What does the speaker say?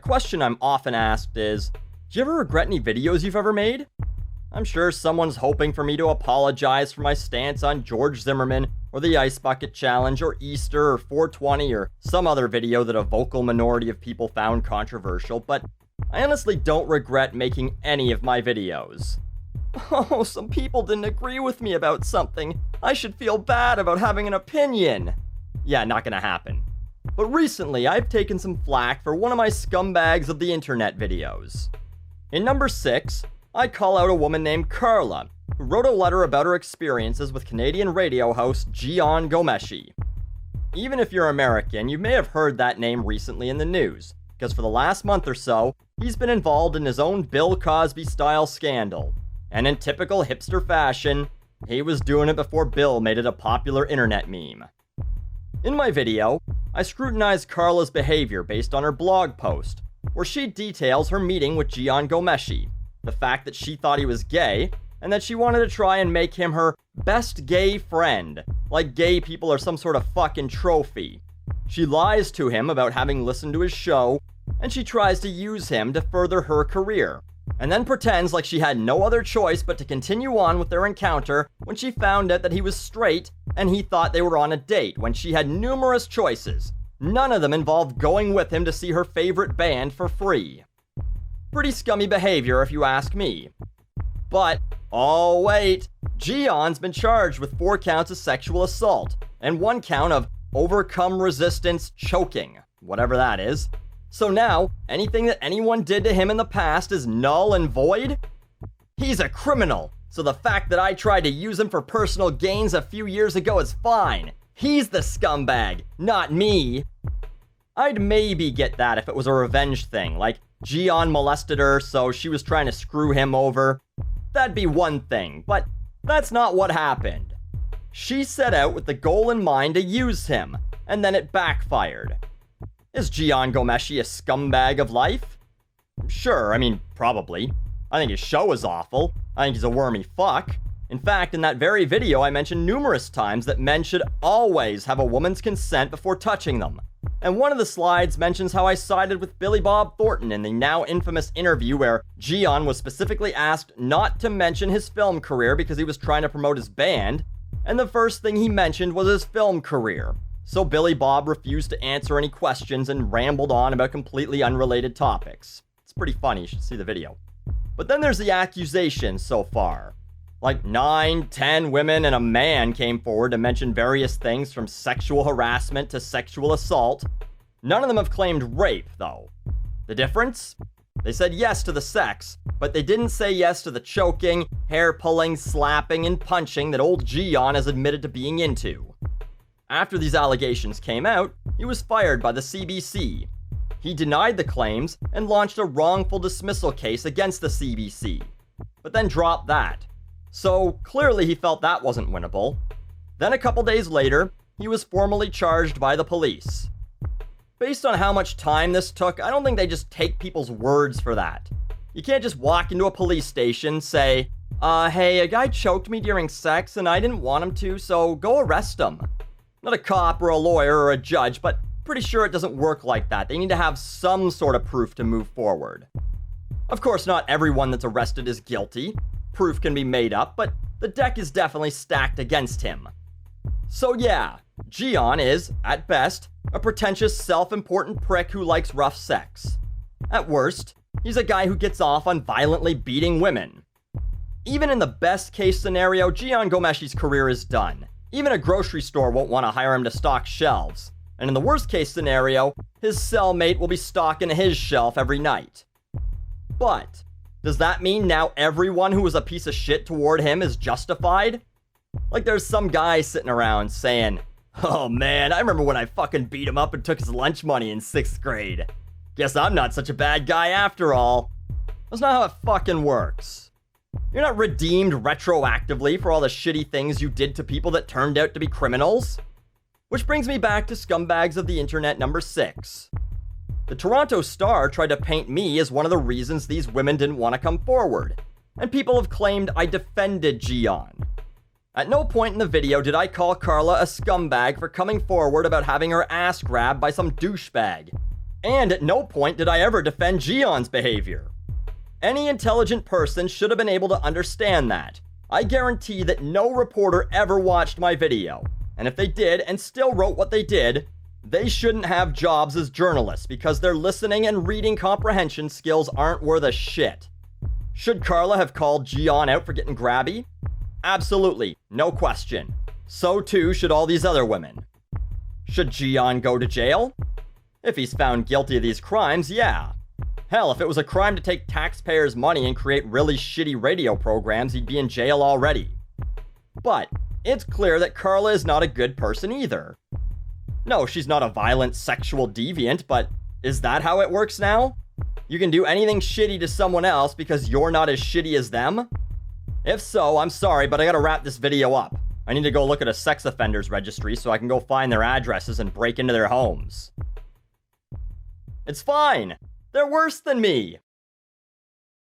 question I'm often asked is, do you ever regret any videos you've ever made? I'm sure someone's hoping for me to apologize for my stance on George Zimmerman, or the Ice Bucket Challenge, or Easter, or 420, or some other video that a vocal minority of people found controversial, but I honestly don't regret making any of my videos. Oh, some people didn't agree with me about something. I should feel bad about having an opinion. Yeah, not gonna happen. But recently, I've taken some flack for one of my scumbags of the internet videos. In number 6, I call out a woman named Carla, who wrote a letter about her experiences with Canadian radio host Jian Ghomeshi. Even if you're American, you may have heard that name recently in the news, because for the last month or so, he's been involved in his own Bill Cosby-style scandal. And in typical hipster fashion, he was doing it before Bill made it a popular internet meme. In my video, I scrutinized Carla's behavior based on her blog post, where she details her meeting with Jian Ghomeshi, the fact that she thought he was gay, and that she wanted to try and make him her best gay friend, like gay people are some sort of fucking trophy. She lies to him about having listened to his show, and she tries to use him to further her career, and then pretends like she had no other choice but to continue on with their encounter when she found out that he was straight and he thought they were on a date when she had numerous choices. None of them involved going with him to see her favorite band for free. Pretty scummy behavior if you ask me. But, oh wait, Jian's been charged with 4 counts of sexual assault and 1 count of overcome resistance choking, whatever that is. So now, anything that anyone did to him in the past is null and void? He's a criminal, so the fact that I tried to use him for personal gains a few years ago is fine. He's the scumbag, not me. I'd maybe get that if it was a revenge thing, like Jian molested her, so she was trying to screw him over. That'd be one thing, but that's not what happened. She set out with the goal in mind to use him, and then it backfired. Is Jian Ghomeshi a scumbag of life? Sure, I mean, probably. I think his show is awful. I think he's a wormy fuck. In fact, in that very video, I mentioned numerous times that men should always have a woman's consent before touching them. And one of the slides mentions how I sided with Billy Bob Thornton in the now infamous interview where Jian was specifically asked not to mention his film career because he was trying to promote his band, and the first thing he mentioned was his film career. So Billy Bob refused to answer any questions and rambled on about completely unrelated topics. It's pretty funny, you should see the video. But then there's the accusations so far. Like 9, 10 women and a man came forward to mention various things from sexual harassment to sexual assault. None of them have claimed rape, though. The difference? They said yes to the sex, but they didn't say yes to the choking, hair pulling, slapping, and punching that old Jian has admitted to being into. After these allegations came out, he was fired by the CBC. He denied the claims and launched a wrongful dismissal case against the CBC, but then dropped that. So clearly he felt that wasn't winnable. Then a couple days later, he was formally charged by the police. Based on how much time this took, I don't think they just take people's words for that. You can't just walk into a police station, say, hey, a guy choked me during sex and I didn't want him to, so go arrest him. Not a cop or a lawyer or a judge, but pretty sure it doesn't work like that. They need to have some sort of proof to move forward. Of course, not everyone that's arrested is guilty. Proof can be made up, but the deck is definitely stacked against him. So yeah, Jian is, at best, a pretentious, self-important prick who likes rough sex. At worst, he's a guy who gets off on violently beating women. Even in the best case scenario, Jian Ghomeshi's career is done. Even a grocery store won't want to hire him to stock shelves. And in the worst case scenario, his cellmate will be stocking his shelf every night. But does that mean now everyone who was a piece of shit toward him is justified? Like there's some guy sitting around saying, oh man, I remember when I fucking beat him up and took his lunch money in 6th grade. Guess I'm not such a bad guy after all. That's not how it fucking works. You're not redeemed retroactively for all the shitty things you did to people that turned out to be criminals. Which brings me back to scumbags of the internet number 6. The Toronto Star tried to paint me as one of the reasons these women didn't want to come forward, and people have claimed I defended Jian. At no point in the video did I call Carla a scumbag for coming forward about having her ass grabbed by some douchebag. And at no point did I ever defend Jian's behavior. Any intelligent person should have been able to understand that. I guarantee that no reporter ever watched my video. And if they did and still wrote what they did, they shouldn't have jobs as journalists because their listening and reading comprehension skills aren't worth a shit. Should Carla have called Jian out for getting grabby? Absolutely, no question. So too should all these other women. Should Jian go to jail? If he's found guilty of these crimes, yeah. Hell, if it was a crime to take taxpayers' money and create really shitty radio programs, he'd be in jail already. But it's clear that Carla is not a good person either. No, she's not a violent sexual deviant, but is that how it works now? You can do anything shitty to someone else because you're not as shitty as them? If so, I'm sorry, but I gotta wrap this video up. I need to go look at a sex offenders registry so I can go find their addresses and break into their homes. It's fine. They're worse than me.